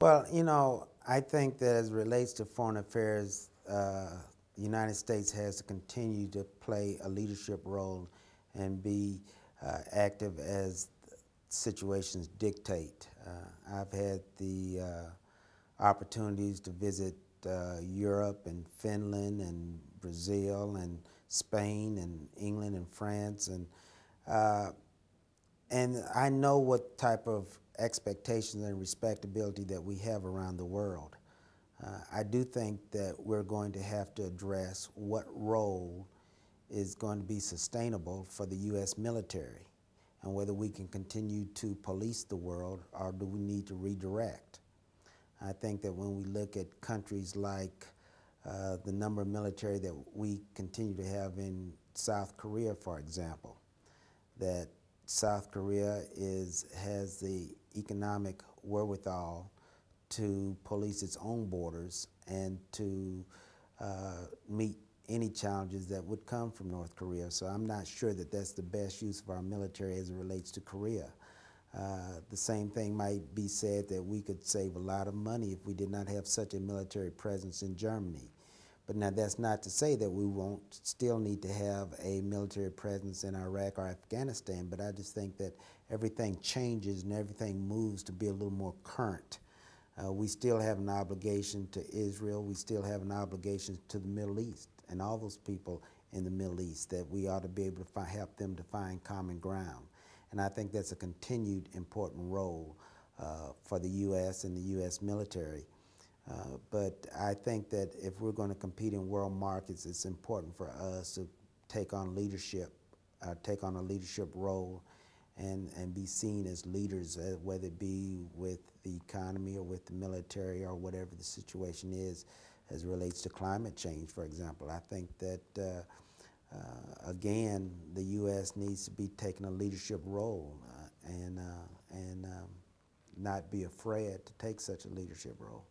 Well, I think that as it relates to foreign affairs, the United States has to continue to play a leadership role and be active as situations dictate. I've had the opportunities to visit Europe and Finland and Brazil and Spain and England and France, and I know what type of expectations and respectability that we have around the world. I do think that we're going to have to address what role is going to be sustainable for the U.S. military and whether we can continue to police the world or do we need to redirect. I think that when we look at countries like the number of military that we continue to have in South Korea, for example, that South Korea has the economic wherewithal to police its own borders and to meet any challenges that would come from North Korea. So I'm not sure that that's the best use of our military as it relates to Korea. The same thing might be said that we could save a lot of money if we did not have such a military presence in Germany. But now that's not to say that we won't still need to have a military presence in Iraq or Afghanistan, but I just think that everything changes and everything moves to be a little more current. We still have an obligation to Israel. We still have an obligation to the Middle East and all those people in the Middle East that we ought to be able to help them to find common ground. And I think that's a continued important role for the U.S. and the U.S. military. But I think that if we're going to compete in world markets, it's important for us to take on leadership, take on a leadership role, and be seen as leaders, whether it be with the economy or with the military or whatever the situation is as it relates to climate change, for example. I think that, again, the U.S. needs to be taking a leadership role and not be afraid to take such a leadership role.